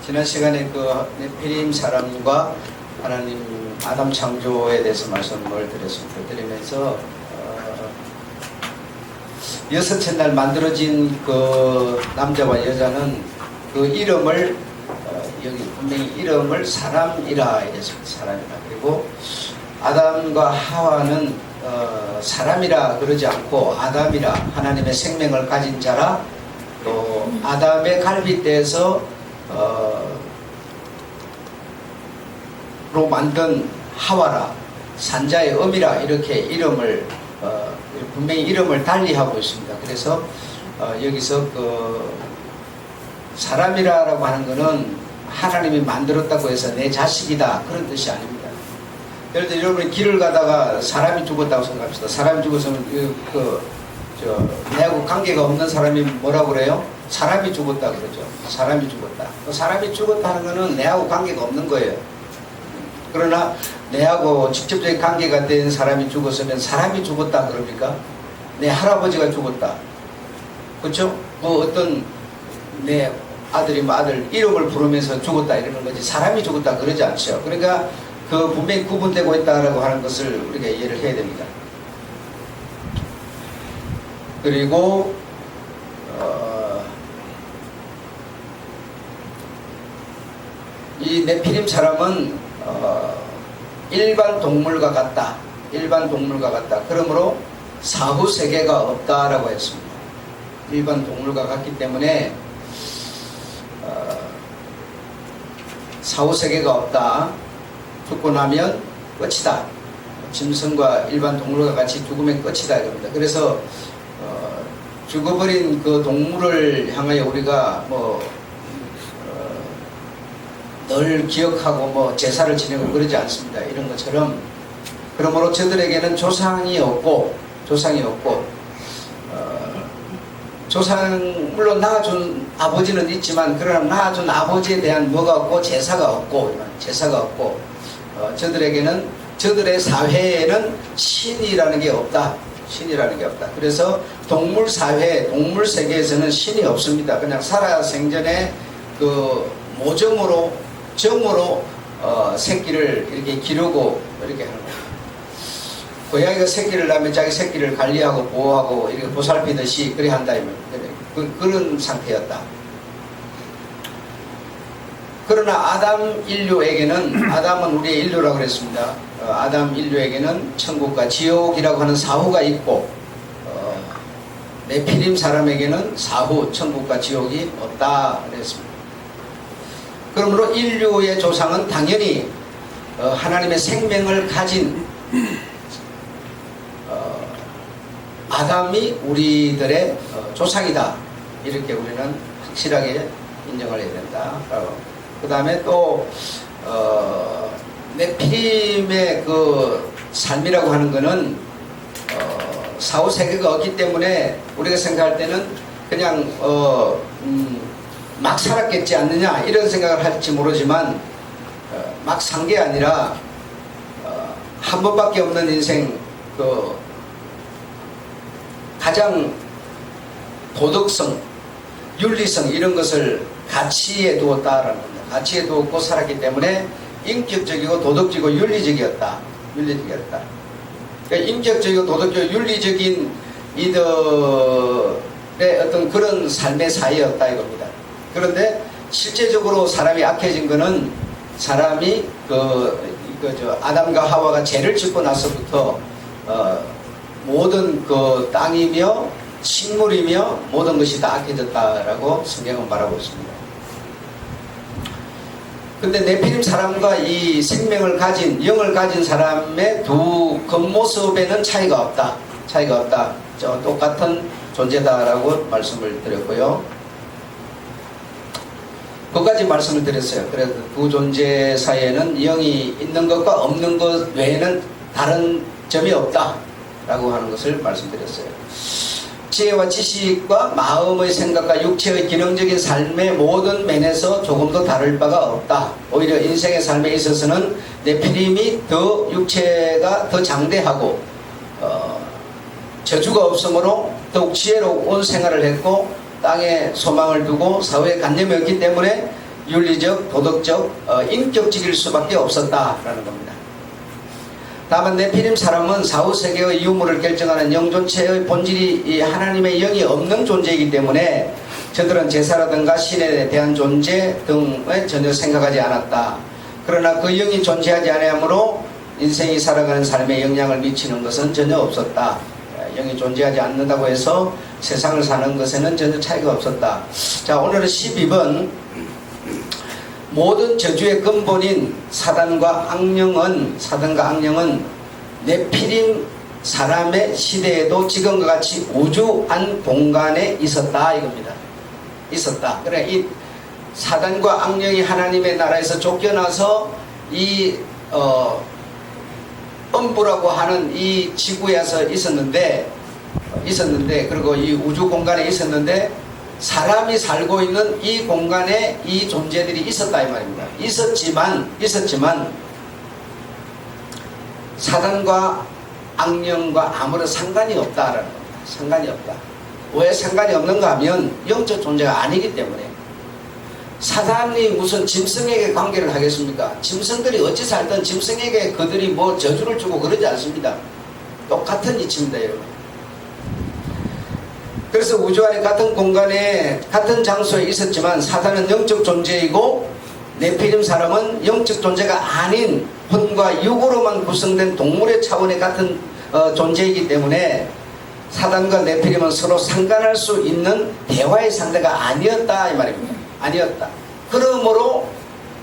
지난 시간에 그 네피림 사람과 하나님 아담 창조에 대해서 말씀을 드리면서 여섯째 날 만들어진 그 남자와 여자는 그 이름을 여기 분명히 이름을 사람이라 이랬습니다. 사람이라. 그리고 아담과 하와는 사람이라 그러지 않고 아담이라, 하나님의 생명을 가진 자라, 또 아담의 갈빗대에서 로 만든 하와라, 산자의 어미라, 이렇게 이름을 분명히 이름을 달리하고 있습니다. 그래서 여기서 그 사람이라고 하는 것은 하나님이 만들었다고 해서 내 자식이다, 그런 뜻이 아닙니다. 예를 들어 여러분이 길을 가다가 사람이 죽었다고 생각합시다. 사람이 죽었으면 내하고 관계가 없는 사람이 뭐라고 그래요? 사람이 죽었다 그러죠. 사람이 죽었다. 사람이 죽었다는 것은 내하고 관계가 없는 거예요. 그러나 내하고 직접적인 관계가 된 사람이 죽었으면 사람이 죽었다 그럽니까? 내 할아버지가 죽었다, 그렇죠? 뭐 어떤 내 아들이 아들 이름을 부르면서 죽었다 이러는 거지, 사람이 죽었다 그러지 않죠. 그러니까 그 분명히 구분되고 있다라고 하는 것을 우리가 이해를 해야 됩니다. 그리고 이 네피림 사람은 일반 동물과 같다. 일반 동물과 같다. 그러므로 사후세계가 없다라고 했습니다. 일반 동물과 같기 때문에 사후세계가 없다. 죽고 나면 끝이다. 짐승과 일반 동물과 같이 죽으면 끝이다 이겁니다. 그래서 죽어버린 그 동물을 향하여 우리가 늘 기억하고 제사를 지내고 그러지 않습니다. 이런 것처럼, 그러므로 저들에게는 조상이 없고 조상 물론 낳아준 아버지는 있지만, 그러나 낳아준 아버지에 대한 뭐가 없고 제사가 없고 저들에게는, 저들의 사회에는 신이라는 게 없다. 신이라는 게 없다. 그래서 동물 사회, 동물 세계에서는 신이 없습니다. 그냥 살아생전에 그 모정으로, 정으로 새끼를 이렇게 기르고 이렇게 하는 거예요. 고양이가 새끼를 낳으면 자기 새끼를 관리하고 보호하고 이렇게 보살피듯이 그래 한다. 그런 상태였다. 그러나 아담 인류에게는, 아담은 우리의 인류라고 그랬습니다. 아담 인류에게는 천국과 지옥이라고 하는 사후가 있고, 네피림 사람에게는 사후, 천국과 지옥이 없다 그랬습니다. 그러므로 인류의 조상은 당연히 하나님의 생명을 가진 아담이 우리들의 조상이다. 이렇게 우리는 확실하게 인정을 해야 된다. 그 다음에 또 네피림의 그 삶이라고 하는 것은 사후세계가 없기 때문에 우리가 생각할 때는 그냥 막 살았겠지 않느냐 이런 생각을 할지 모르지만, 막 산 게 아니라 한 번밖에 없는 인생, 그 가장 도덕성, 윤리성 이런 것을 가치에 두었다라는 겁니다. 가치에 두었고 살았기 때문에 인격적이고 도덕적이고 윤리적이었다. 그러니까 인격적이고 도덕적이고 윤리적인 이들의 어떤 그런 삶의 사이였다 이겁니다. 그런데 실제적으로 사람이 악해진 것은 사람이 아담과 하와가 죄를 짓고 나서부터 모든 그 땅이며 식물이며 모든 것이 다 악해졌다라고 성경은 말하고 있습니다. 근데 네피림 사람과 이 생명을 가진, 영을 가진 사람의 두 겉모습에는 차이가 없다. 똑같은 존재다라고 말씀을 드렸고요. 그것까지 말씀을 드렸어요. 그래서 두 존재 사이에는 영이 있는 것과 없는 것 외에는 다른 점이 없다 라고 하는 것을 말씀드렸어요. 지혜와 지식과 마음의 생각과 육체의 기능적인 삶의 모든 면에서 조금도 다를 바가 없다. 오히려 인생의 삶에 있어서는 네피림이 더 육체가 더 장대하고 저주가 없으므로 더욱 지혜로운 생활을 했고 땅에 소망을 두고 사회에 관념이 없기 때문에 윤리적, 도덕적, 인격적일 수밖에 없었다라는 겁니다. 다만 네피림 사람은 사후세계의 유무를 결정하는 영존체의 본질이 이 하나님의 영이 없는 존재이기 때문에 저들은 제사라든가 신에 대한 존재 등을 전혀 생각하지 않았다. 그러나 그 영이 존재하지 않으므로 인생이 살아가는 삶에 영향을 미치는 것은 전혀 없었다. 영이 존재하지 않는다고 해서 세상을 사는 것에는 전혀 차이가 없었다. 자, 오늘은 12번 모든 저주의 근본인 사단과 악령은 네피림 사람의 시대에도 지금과 같이 우주 안 공간에 있었다 이겁니다. 있었다. 그래 이 사단과 악령이 하나님의 나라에서 쫓겨나서 이 음부라고 하는 이 지구에서 있었는데 그리고 이 우주 공간에 있었는데 사람이 살고 있는 이 공간에 이 존재들이 있었다 이 말입니다. 있었지만 사단과 악령과 아무런 상관이 없다라는 겁니다. 상관이 없다. 왜 상관이 없는가 하면 영적 존재가 아니기 때문에. 사단이 무슨 짐승에게 관계를 하겠습니까? 짐승들이 어찌 살든 짐승에게 그들이 뭐 저주를 주고 그러지 않습니다. 똑같은 이치입니다 여러분. 그래서 우주 안에 같은 공간에 같은 장소에 있었지만 사단은 영적 존재이고 네피림 사람은 영적 존재가 아닌 혼과 육으로만 구성된 동물의 차원의 같은 존재이기 때문에 사단과 네피림은 서로 상관할 수 있는 대화의 상대가 아니었다 이 말입니다. 아니었다. 그러므로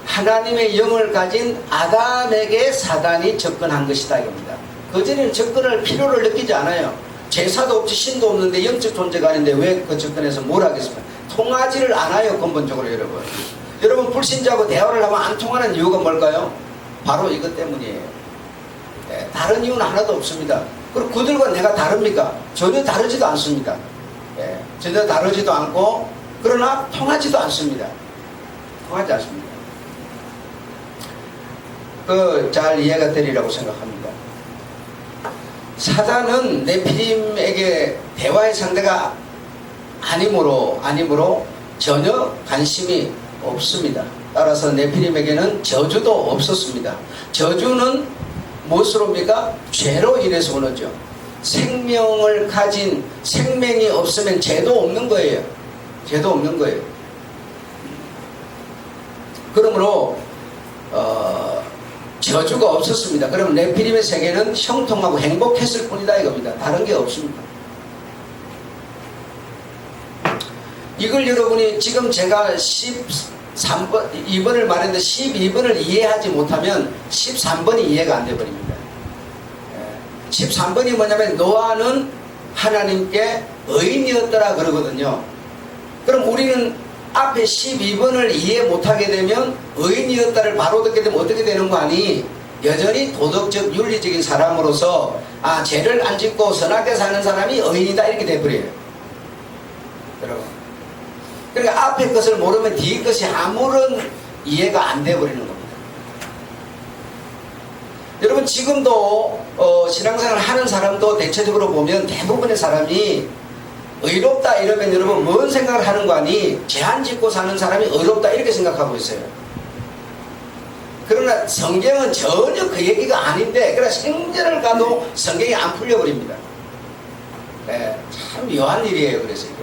하나님의 영을 가진 아담에게 사단이 접근한 것이다 이겁니다. 그전에는 접근할 필요를 느끼지 않아요. 제사도 없지 신도 없는데 영적 존재가 아닌데 왜 그 접근해서 뭘 하겠습니까? 통하지를 않아요 근본적으로 여러분. 여러분 불신자하고 대화를 하면 안 통하는 이유가 뭘까요? 바로 이것 때문이에요. 다른 이유는 하나도 없습니다. 그리고 그들과 내가 다릅니까? 전혀 다르지도 않습니다. 전혀 다르지도 않고 그러나 통하지도 않습니다. 통하지 않습니다. 잘 이해가 되리라고 생각합니다. 사단은 네피림에게 대화의 상대가 아니므로 전혀 관심이 없습니다. 따라서 네피림에게는 저주도 없었습니다. 저주는 무엇으로입니까? 죄로 인해서 오는죠. 생명을 가진 생명이 없으면 죄도 없는 거예요. 죄도 없는 거예요. 그러므로 저주가 없었습니다. 그럼 네피림의 세계는 형통하고 행복했을 뿐이다 이겁니다. 다른 게 없습니다. 이걸 여러분이 지금 제가 2번을 말했는데 12번을 이해하지 못하면 13번이 이해가 안 되어버립니다. 13번이 뭐냐면 노아는 하나님께 의인이었더라 그러거든요. 그럼 우리는 앞에 12번을 이해 못하게 되면 의인이었다를 바로 듣게 되면 어떻게 되는 거 아니? 여전히 도덕적 윤리적인 사람으로서 죄를 안 짓고 선하게 사는 사람이 의인이다 이렇게 돼버려요. 여러분. 그러니까 앞에 것을 모르면 뒤에 것이 아무런 이해가 안 돼버리는 겁니다. 여러분 지금도 신앙생활을 하는 사람도 대체적으로 보면 대부분의 사람이 의롭다 이러면 여러분 뭔 생각을 하는 거 아니? 죄 안 짓고 사는 사람이 의롭다 이렇게 생각하고 있어요. 그러나 성경은 전혀 그 얘기가 아닌데 그러나 생전을 가도 성경이 안 풀려버립니다. 참 묘한 일이에요. 그래서 이게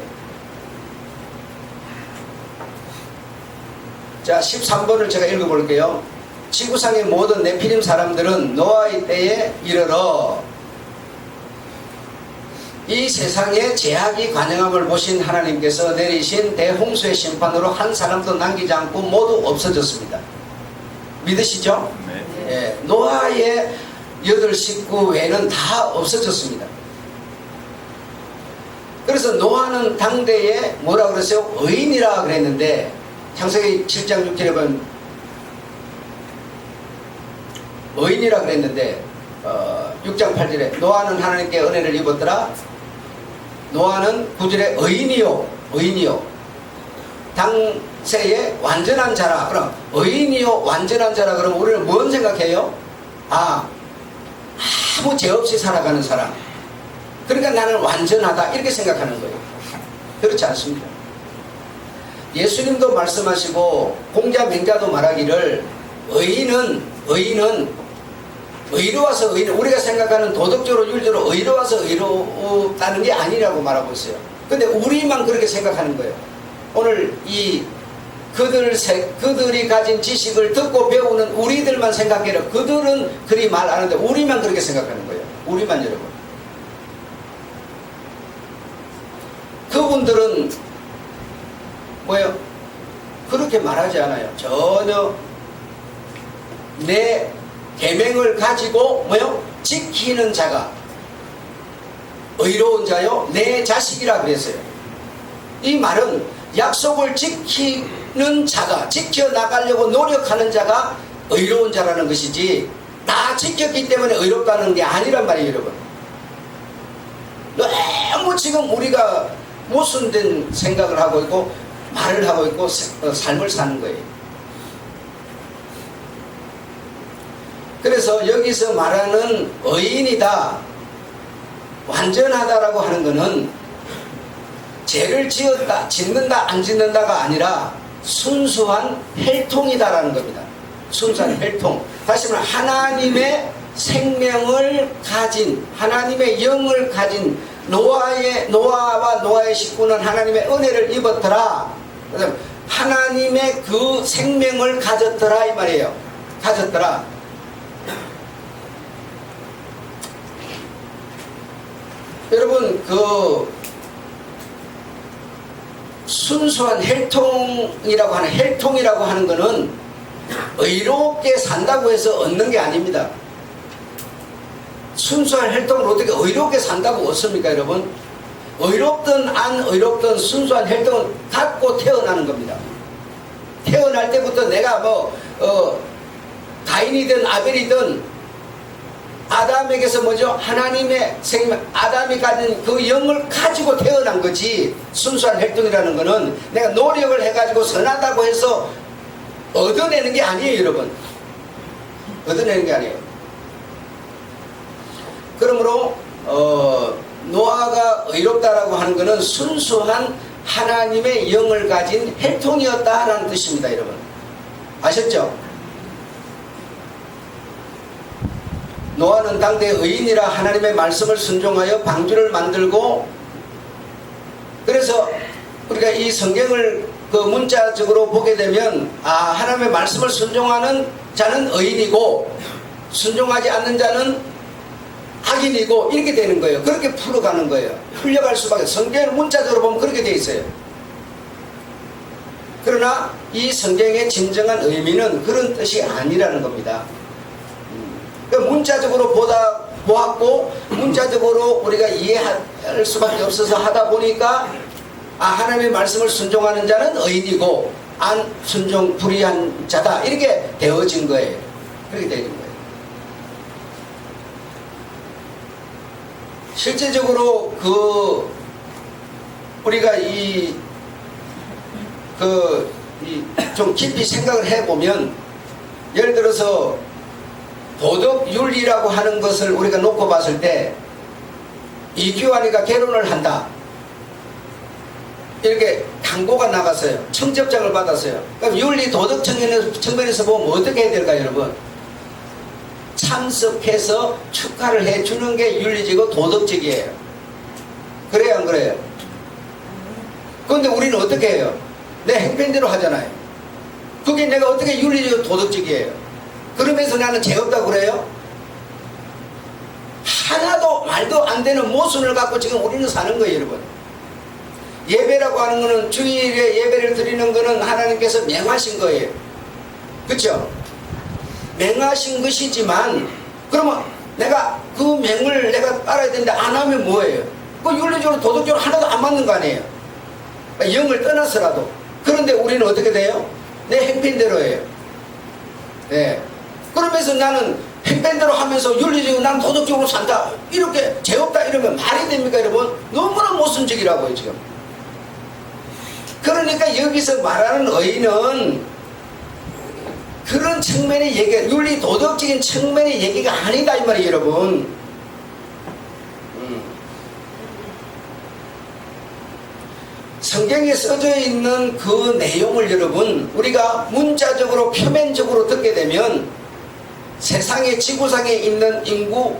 자 13번을 제가 읽어볼게요. 지구상의 모든 네피림 사람들은 노아의 때에 이르러 이 세상에 죄악이 관영함을 보신 하나님께서 내리신 대홍수의 심판으로 한 사람도 남기지 않고 모두 없어졌습니다. 믿으시죠? 네. 노아의 8식구 외에는 다 없어졌습니다. 그래서 노아는 당대에 뭐라 그랬어요? 의인이라 그랬는데 창세기 7장 6절에 보면 의인이라 그랬는데 6장 8절에 노아는 하나님께 은혜를 입었더라. 노아는 9절에 의인이요 당세에 완전한 자라. 그럼 의인이요 완전한 자라 그러면 우리는 뭔 생각해요? 아무 죄 없이 살아가는 사람. 그러니까 나는 완전하다 이렇게 생각하는 거예요. 그렇지 않습니다. 예수님도 말씀하시고 공자 맹자도 말하기를 의인은 의로워서 우리가 생각하는 도덕적으로 윤리적으로 의로워서 의롭다는 게 아니라고 말하고 있어요. 근데 우리만 그렇게 생각하는 거예요. 오늘 그들이 가진 지식을 듣고 배우는 우리들만 생각해라. 그들은 그리 말 안 하는데 우리만 그렇게 생각하는 거예요. 우리만 여러분. 그분들은 뭐예요? 그렇게 말하지 않아요. 전혀 내 계명을 가지고 뭐요? 지키는 자가 의로운 자요 내 자식이라 그랬어요. 이 말은 약속을 지키는 자가 지켜나가려고 노력하는 자가 의로운 자라는 것이지 다 지켰기 때문에 의롭다는 게 아니란 말이에요. 여러분, 너무 지금 우리가 모순된 생각을 하고 있고 말을 하고 있고 삶을 사는 거예요. 그래서 여기서 말하는 의인이다, 완전하다라고 하는 것은 죄를 지었다, 짓는다, 안 짓는다가 아니라 순수한 혈통이다라는 겁니다. 순수한 혈통. 다시 말하면 하나님의 생명을 가진, 하나님의 영을 가진 노아와 노아의 식구는 하나님의 은혜를 입었더라. 하나님의 그 생명을 가졌더라 이 말이에요. 가졌더라. 여러분, 그 순수한 혈통이라고 하는 것은 의롭게 산다고 해서 얻는 게 아닙니다. 순수한 혈통을 어떻게 의롭게 산다고 얻습니까, 여러분? 의롭든 안 의롭든 순수한 혈통은 갖고 태어나는 겁니다. 태어날 때부터 내가 가인이든 아벨이든 아담에게서 뭐죠? 하나님의 생명, 아담이 가진 그 영을 가지고 태어난 거지. 순수한 혈통이라는 거는 내가 노력을 해가지고 선하다고 해서 얻어내는 게 아니에요, 여러분. 얻어내는 게 아니에요. 그러므로 노아가 의롭다라고 하는 것은 순수한 하나님의 영을 가진 혈통이었다라는 뜻입니다, 여러분. 아셨죠? 노아는 당대 의인이라 하나님의 말씀을 순종하여 방주를 만들고, 그래서 우리가 이 성경을 그 문자적으로 보게 되면 하나님의 말씀을 순종하는 자는 의인이고 순종하지 않는 자는 악인이고 이렇게 되는 거예요. 그렇게 풀어가는 거예요. 풀려갈 수밖에. 성경을 문자적으로 보면 그렇게 되어 있어요. 그러나 이 성경의 진정한 의미는 그런 뜻이 아니라는 겁니다. 문자적으로 보았고 문자적으로 우리가 이해할 수밖에 없어서 하다 보니까 하나님의 말씀을 순종하는 자는 의인이고 안 순종 불의한 자다 이렇게 되어진 거예요. 그렇게 되어진 거예요. 실제적으로 우리가 좀 깊이 생각을 해보면, 예를 들어서 도덕윤리라고 하는 것을 우리가 놓고 봤을 때 이규환이가 결혼을 한다 이렇게 광고가 나갔어요. 청첩장을 받았어요. 그럼 윤리 도덕 측면에서 보면 어떻게 해야 될까요, 여러분? 참석해서 축하를 해주는 게 윤리적이고 도덕적이에요. 그래요, 안 그래요? 그런데 우리는 어떻게 해요? 내 행편대로 하잖아요. 그게 내가 어떻게 윤리적이고 도덕적이에요? 그러면서 나는 죄 없다고 그래요? 하나도 말도 안 되는 모순을 갖고 지금 우리는 사는 거예요, 여러분. 예배라고 하는 거는, 주일에 예배를 드리는 거는 하나님께서 명하신 거예요. 그렇죠? 명하신 것이지만, 그러면 내가 그 명을 내가 따라야 되는데 안 하면 뭐예요? 그 윤리적으로 도덕적으로 하나도 안 맞는 거 아니에요? 영을 떠나서라도. 그런데 우리는 어떻게 돼요? 내 행편대로 해요. 네. 그러면서 나는 행편대로 하면서 윤리적으로 난 도덕적으로 산다 이렇게 죄 없다 이러면 말이 됩니까, 여러분? 너무나 모순적이라고요 지금. 그러니까 여기서 말하는 의인은 그런 측면의 얘기가, 윤리 도덕적인 측면의 얘기가 아니다 이 말이에요, 여러분. 성경에 써져 있는 그 내용을 여러분 우리가 문자적으로 표면적으로 듣게 되면 세상의 지구상에 있는 인구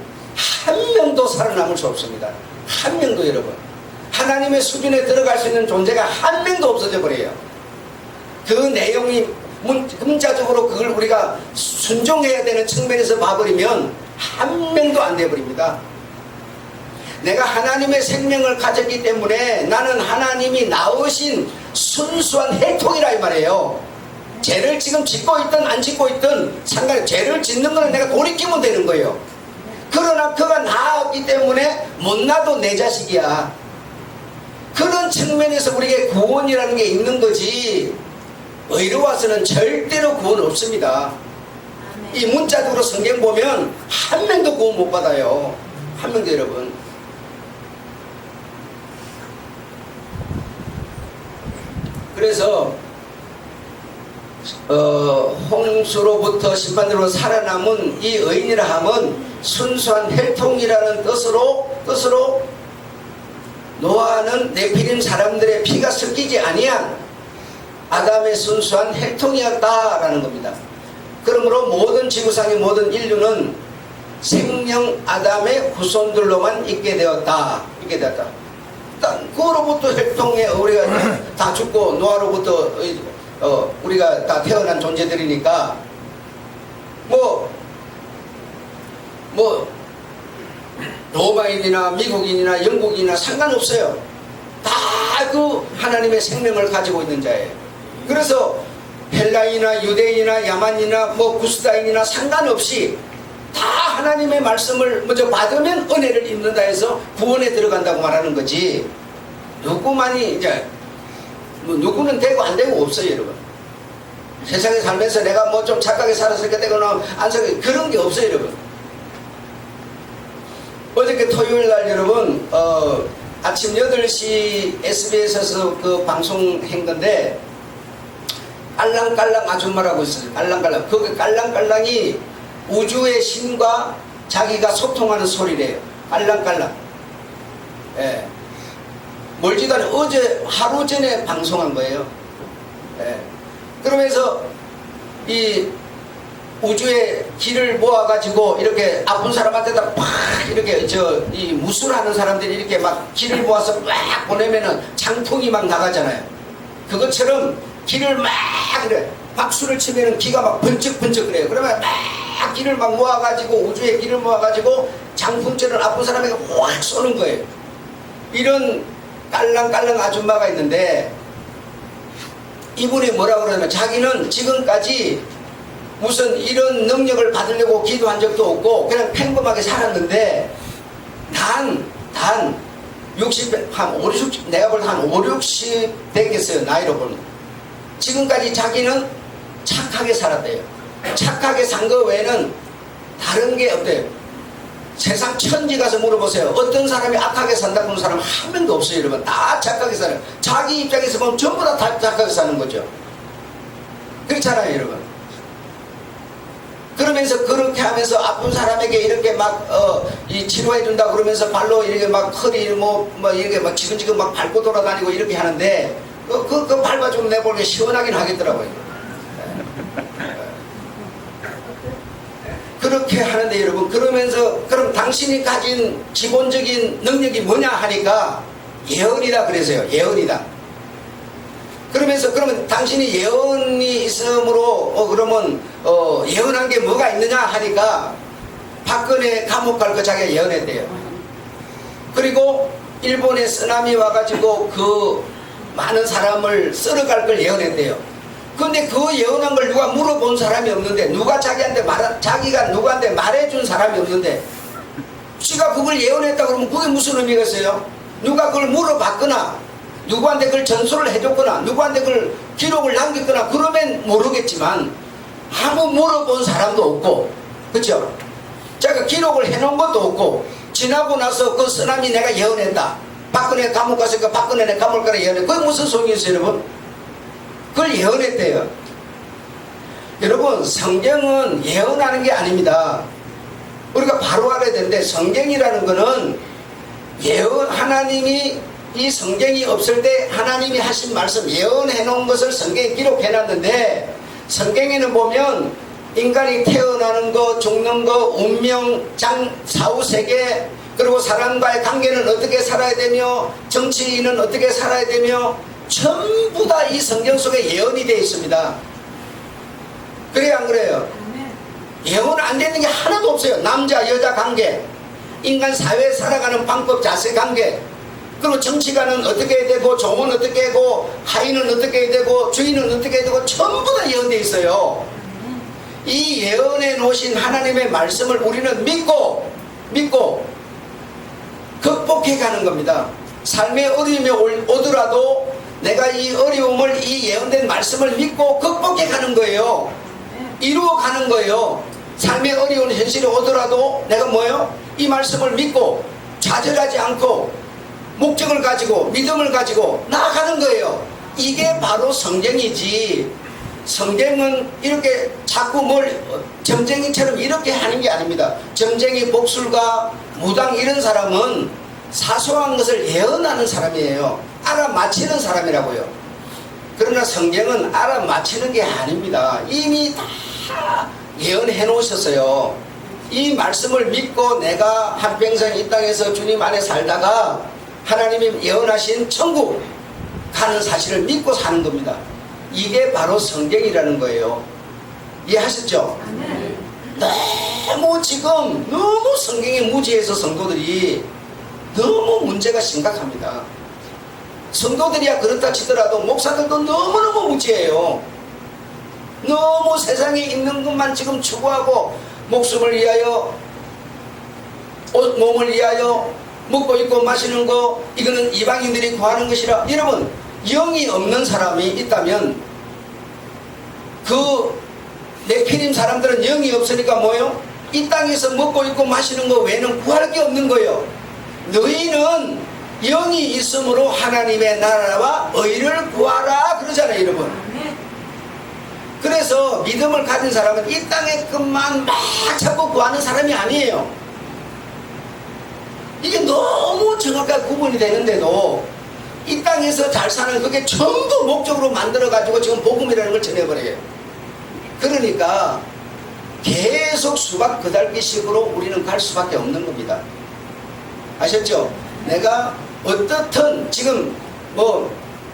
한 명도 살아남을 수 없습니다. 한 명도 여러분. 하나님의 수준에 들어갈 수 있는 존재가 한 명도 없어져 버려요. 그 내용이 문자적으로 그걸 우리가 순종해야 되는 측면에서 봐버리면 한 명도 안 돼버립니다. 내가 하나님의 생명을 가졌기 때문에 나는 하나님이 낳으신 순수한 혈통이라 이 말이에요. 죄를 지금 짓고 있든 안 짓고 있든 상관없이 죄를 짓는 거는 내가 돌이키면 되는 거예요. 그러나 그가 낳았기 때문에 못 낳아도 내 자식이야. 그런 측면에서 우리에게 구원이라는 게 있는 거지 의로와서는 절대로 구원 없습니다. 이 문자적으로 성경 보면 한 명도 구원 못 받아요. 한 명도 여러분. 그래서 홍수로부터 심판으로 살아남은 이 의인이라 함은 순수한 혈통이라는 뜻으로 노아는 네피림 사람들의 피가 섞이지 아니한 아담의 순수한 혈통이었다라는 겁니다. 그러므로 모든 지구상의 모든 인류는 생명 아담의 후손들로만 있게 되었다. 그로부터 혈통에 우리가 다 죽고 노아로부터 우리가 다 태어난 존재들이니까 뭐 로마인이나 미국인이나 영국인이나 상관없어요. 다 그 하나님의 생명을 가지고 있는 자예요. 그래서 헬라인이나 유대인이나 야만이나 구스다인이나 상관없이 다 하나님의 말씀을 먼저 받으면 은혜를 입는다 해서 구원에 들어간다고 말하는 거지. 누구만이 이제 누구는 되고 안 되고 없어요 여러분. 세상에 살면서 내가 좀 착하게 살았을 때 되거나 안 살게 그런 게 없어요 여러분. 어저께 토요일날 여러분 아침 8시 SBS에서 그 방송한 건데 깔랑깔랑 아줌마라고 있어요. 깔랑깔랑. 그 깔랑깔랑이 우주의 신과 자기가 소통하는 소리래요. 깔랑깔랑. 예. 멀지도 않아. 어제 하루 전에 방송한 거예요. 예. 그러면서 이 우주의 길을 모아가지고 이렇게 아픈 사람한테다 팍 이렇게 이 무술하는 사람들이 이렇게 막 길을 모아서 막 보내면은 장풍이 막 나가잖아요. 그것처럼 길을 막 그래 박수를 치면은 기가 막 번쩍번쩍 그래요. 그러면 막 길을 막 모아가지고 우주의 길을 모아가지고 장풍처럼 아픈 사람에게 확 쏘는 거예요. 이런 깔랑깔랑 아줌마가 있는데 이분이 뭐라고 그러냐면 자기는 지금까지 무슨 이런 능력을 받으려고 기도한 적도 없고 그냥 평범하게 살았는데 단 60, 한 5, 60, 내가 볼 때 한 5, 60 되겠어요. 나이로 보면. 지금까지 자기는 착하게 살았대요. 착하게 산 거 외에는 다른 게 없대요. 세상 천지 가서 물어보세요. 어떤 사람이 악하게 산다고 하는 사람 한 명도 없어요. 여러분 다 착하게 살아요. 자기 입장에서 보면 전부 다 착하게 사는 거죠. 그렇잖아요 여러분. 그러면서 그렇게 하면서 아픈 사람에게 이렇게 막 이 치료해 준다 그러면서 발로 이렇게 막 허리 이렇게 막 지근지근 막 밟고 돌아다니고 이렇게 하는데 그 밟아주면 내보기에 시원하긴 하겠더라고요. 그렇게 하는데 여러분 그러면서 그럼 당신이 가진 기본적인 능력이 뭐냐 하니까 예언이다 그래서요. 예언이다. 그러면서 그러면 당신이 예언이 있으므로 그러면 예언한 게 뭐가 있느냐 하니까 박근혜 감옥 갈 거 자기가 예언했대요. 그리고 일본에 쓰나미 와가지고 그 많은 사람을 썰어갈 걸 예언했대요. 근데 그 예언한 걸 누가 물어본 사람이 없는데 누가 자기가 누구한테 말해준 사람이 없는데 지가 그걸 예언했다 그러면 그게 무슨 의미가 있어요? 누가 그걸 물어봤거나 누구한테 그걸 전수를 해줬거나 누구한테 그걸 기록을 남겼거나 그러면 모르겠지만 아무 물어본 사람도 없고 그렇죠? 자기가 기록을 해놓은 것도 없고 지나고 나서 그 쓰나미 내가 예언했다. 박근혜 감옥 갔으니까 박근혜 내 감옥 가라 예언해. 그게 무슨 소용이 있어요 여러분? 그걸 예언했대요. 여러분 성경은 예언하는 게 아닙니다. 우리가 바로 알아야 되는데 성경이라는 거는 예언 하나님이 이 성경이 없을 때 하나님이 하신 말씀 예언해 놓은 것을 성경에 기록해 놨는데, 성경에는 보면 인간이 태어나는 거, 죽는 거, 운명, 사후세계, 그리고 사람과의 관계는 어떻게 살아야 되며 정치인은 어떻게 살아야 되며 전부 다 이 성경 속에 예언이 되어 있습니다. 그래요, 안 그래요? 예언 안 되는 게 하나도 없어요. 남자 여자 관계, 인간 사회에 살아가는 방법, 자세 관계, 그리고 정치가는 어떻게 해야 되고, 종은 어떻게 하고, 하인은 어떻게 해야 되고, 주인은 어떻게 해야 되고, 전부 다 예언되어 있어요. 이 예언해 놓으신 하나님의 말씀을 우리는 믿고 극복해 가는 겁니다. 삶의 어려움이 오더라도 내가 이 어려움을, 이 예언된 말씀을 믿고 극복해 가는 거예요. 이루어 가는 거예요. 삶의 어려운 현실이 오더라도 내가 뭐예요? 이 말씀을 믿고 좌절하지 않고 목적을 가지고 믿음을 가지고 나아가는 거예요. 이게 바로 성경이지, 성경은 이렇게 자꾸 뭘 점쟁이처럼 이렇게 하는 게 아닙니다. 점쟁이, 복술가, 무당 이런 사람은 사소한 것을 예언하는 사람이에요. 알아맞히는 사람이라고요. 그러나 성경은 알아맞히는 게 아닙니다. 이미 다 예언해 놓으셨어요. 이 말씀을 믿고 내가 한평생 이 땅에서 주님 안에 살다가 하나님이 예언하신 천국 가는 사실을 믿고 사는 겁니다. 이게 바로 성경이라는 거예요. 이해하셨죠? 너무 지금 너무 성경에 무지해서 성도들이 너무 문제가 심각합니다. 성도들이야 그렇다 치더라도 목사들도 너무너무 무지해요. 너무 세상에 있는 것만 지금 추구하고 목숨을 위하여, 몸을 위하여, 먹고 입고 마시는 거, 이거는 이방인들이 구하는 것이라. 여러분, 영이 없는 사람이 있다면 그 네피림 사람들은 영이 없으니까 뭐예요? 이 땅에서 먹고 입고 마시는 거 외에는 구할 게 없는 거예요. 너희는 영이 있으므로 하나님의 나라와 의를 구하라 그러잖아요, 여러분. 그래서 믿음을 가진 사람은 이 땅의 것만 막 찾고 구하는 사람이 아니에요. 이게 너무 정확하게 구분이 되는데도 이 땅에서 잘 사는 그게 전부 목적으로 만들어가지고 지금 복음이라는 걸 전해버려요. 그러니까 계속 수박 그달기식으로 우리는 갈 수밖에 없는 겁니다. 아셨죠? 내가 어떻든 지금 뭐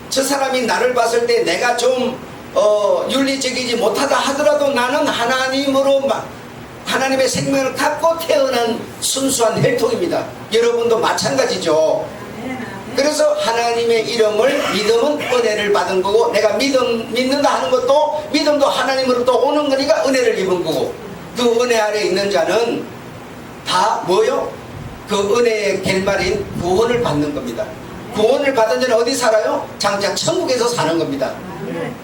저 사람이 나를 봤을 때 내가 좀 윤리적이지 못하다 하더라도 나는 하나님으로 하나님의 생명을 갖고 태어난 순수한 혈통입니다. 여러분도 마찬가지죠. 그래서 하나님의 이름을, 믿음은 은혜를 받은 거고, 내가 믿는다 하는 것도 믿음도 하나님으로부터 오는 거니까 은혜를 입은 거고, 그 은혜 아래 있는 자는 다 뭐요? 그 은혜의 결말인 구원을 받는 겁니다. 구원을 받은 자는 어디 살아요? 장차 천국에서 사는 겁니다.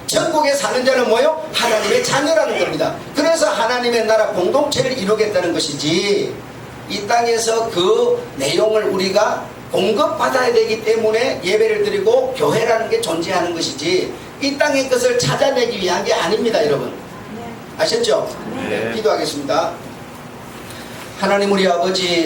천국에 사는 자는 뭐요? 하나님의 자녀라는 겁니다. 그래서 하나님의 나라 공동체를 이루겠다는 것이지, 이 땅에서 그 내용을 우리가 공급받아야 되기 때문에 예배를 드리고 교회라는 게 존재하는 것이지, 이 땅의 것을 찾아내기 위한 게 아닙니다, 여러분. 아셨죠? 네. 기도하겠습니다. 하나님 우리 아버지,